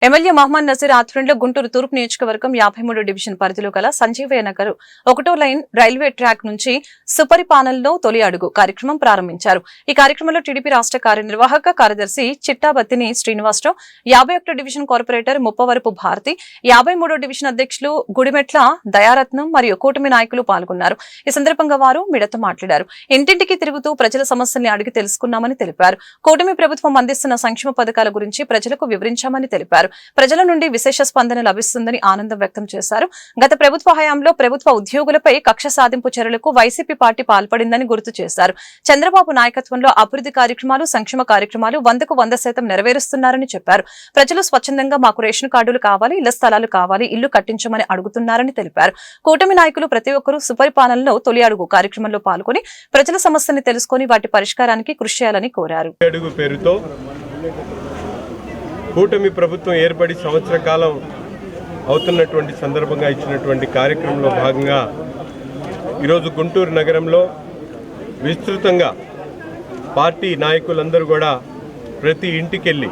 MLA Mohammed Nazir ఆధ్వర్యంలో గుంటూరు తూర్పు నియోజకవర్గం 53 డివిజన్ పరిధిలో గల సంజీవయ్య నగర్ 1వ లైన్ రైల్వే ట్రాక్ నుంచి సుపరిపాలనలో తొలి అడుగు కార్యక్రమం ప్రారంభించారు. ఈ కార్యక్రమంలో టీడీపీ రాష్ట్ర కార్యనిర్వాహక కార్యదర్శి చిట్టాబత్తిని శ్రీనివాసరావు, 51 డివిజన్ కార్పొరేటర్ ముప్పవరపు భారతి, 53వ డివిజన్ అధ్యక్షులు గుడిమెట్ల దయారత్నం మరియు కూటమి నాయకులు పాల్గొన్నారు. ఈ సందర్భంగా వారు మీడియాతో మాట్లాడారు. ఇంటింటికి తిరుగుతూ ప్రజల సమస్యల్ని అడిగి తెలుసుకున్నామని తెలిపారు. కూటమి ప్రభుత్వం అందిస్తున్న సంక్షేమ పథకాల గురించి ప్రజలకు వివరించామని తెలిపారు. ప్రజల నుండి విశేష స్పందన లభిస్తుందని ఆనందం వ్యక్తం చేశారు. గత ప్రభుత్వ హయాంలో ప్రభుత్వ ఉద్యోగులపై కక్ష సాధింపు చర్యలకు వైసీపీ పార్టీ పాల్పడిందని గుర్తు చేశారు. చంద్రబాబు నాయకత్వంలో అభివృద్ధి కార్యక్రమాలు, సంక్షేమ కార్యక్రమాలు 100కు 100% నెరవేరుస్తున్నారని చెప్పారు. ప్రజలు స్వచ్ఛందంగా మాకు రేషన్ కార్డులు కావాలి, ఇళ్ల స్థలాలు కావాలి, ఇల్లు కట్టించమని అడుగుతున్నారని తెలిపారు. కూటమి నాయకులు ప్రతి ఒక్కరూ సుపరిపాలనలో తొలి అడుగు కార్యక్రమంలో పాల్గొని ప్రజల సమస్యల్ని తెలుసుకుని వాటి పరిష్కారానికి కృషి చేయాలని కోరారు. కూటమి ప్రభుత్వం ఏర్పడి సంవత్సర కాలం అవుతున్నటువంటి సందర్భంగా ఇచ్చినటువంటి కార్యక్రమంలో భాగంగా ఈరోజు గుంటూరు నగరంలో విస్తృతంగా పార్టీ నాయకులందరూ కూడా ప్రతి ఇంటికెళ్ళి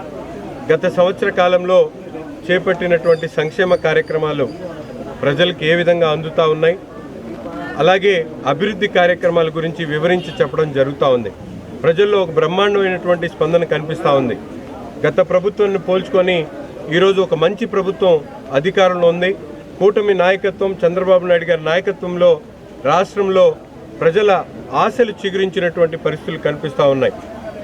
గత సంవత్సర కాలంలో చేపట్టినటువంటి సంక్షేమ కార్యక్రమాలు ప్రజలకు ఏ విధంగా అందుతూ ఉన్నాయి, అలాగే అభివృద్ధి కార్యక్రమాల గురించి వివరించి చెప్పడం జరుగుతూ ఉంది. ప్రజల్లో ఒక బ్రహ్మాండమైనటువంటి స్పందన కనిపిస్తూ ఉంది. గత ప్రభుత్వాన్ని పోల్చుకొని ఈరోజు ఒక మంచి ప్రభుత్వం అధికారంలో ఉంది. కూటమి నాయకత్వం, చంద్రబాబు నాయుడు గారి నాయకత్వంలో రాష్ట్రంలో ప్రజల ఆశలు చిగురించినటువంటి పరిస్థితులు కనిపిస్తూ ఉన్నాయి.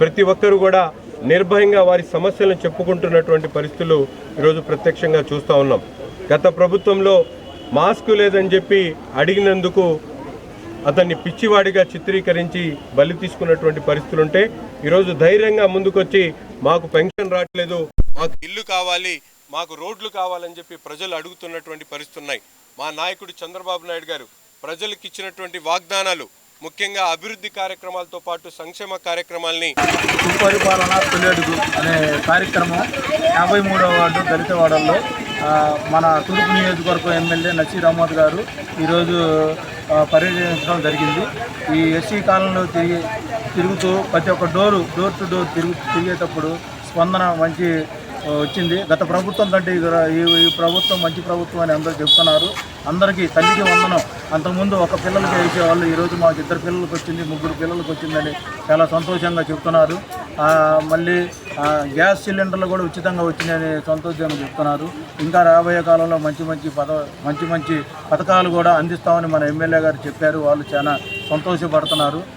ప్రతి ఒక్కరూ కూడా నిర్భయంగా వారి సమస్యలను చెప్పుకుంటున్నటువంటి పరిస్థితులు ఈరోజు ప్రత్యక్షంగా చూస్తూ ఉన్నాం. గత ప్రభుత్వంలో మాస్క్ లేదని చెప్పి అడిగినందుకు అతన్ని పిచ్చివాడిగా చిత్రీకరించి బలి తీసుకున్నటువంటి పరిస్థితులుంటే ఈరోజు ధైర్యంగా ముందుకొచ్చి మాకు పెన్షన్ రావట్లేదు, మాకు ఇల్లు కావాలి, మాకు రోడ్లు కావాలని చెప్పి ప్రజలు అడుగుతున్నటువంటి పరిస్థితులు ఉన్నాయి. మా నాయకుడు చంద్రబాబు నాయుడు గారు ప్రజలకు ఇచ్చినటువంటి వాగ్దానాలు, ముఖ్యంగా అభివృద్ధి కార్యక్రమాలతో పాటు సంక్షేమ కార్యక్రమాలని సుపరిపాలన తొలి అడుగు అనే కార్యక్రమం 53వ వార్డు దళితవాడల్లో మన తూర్పు నియోజకవర్గం ఎమ్మెల్యే నసీర్ అహ్మద్ గారు ఈరోజు పర్యటించడం జరిగింది. ఈ ఎస్సీ కాలంలో తిరుగుతూ ప్రతి ఒక్క డోర్ టు డోర్ తిరిగేటప్పుడు స్పందన మంచి వచ్చింది. గత ప్రభుత్వం కంటే ఈ ప్రభుత్వం మంచి ప్రభుత్వం అని అందరూ చెప్తున్నారు. అందరికీ తల్లికి వందనం. అంతకుముందు ఒక పిల్లలకి వేసేవాళ్ళు, ఈరోజు మాకు 2 పిల్లలకు వచ్చింది, 3 పిల్లలకు వచ్చిందని చాలా సంతోషంగా చెప్తున్నారు. మళ్ళీ గ్యాస్ సిలిండర్లు కూడా ఉచితంగా వచ్చినాయని సంతోషంగా చెప్తున్నారు. ఇంకా రాబోయే కాలంలో మంచి పథకాలు కూడా అందిస్తామని మన ఎమ్మెల్యే గారు చెప్పారు. వాళ్ళు చాలా సంతోషపడుతున్నారు.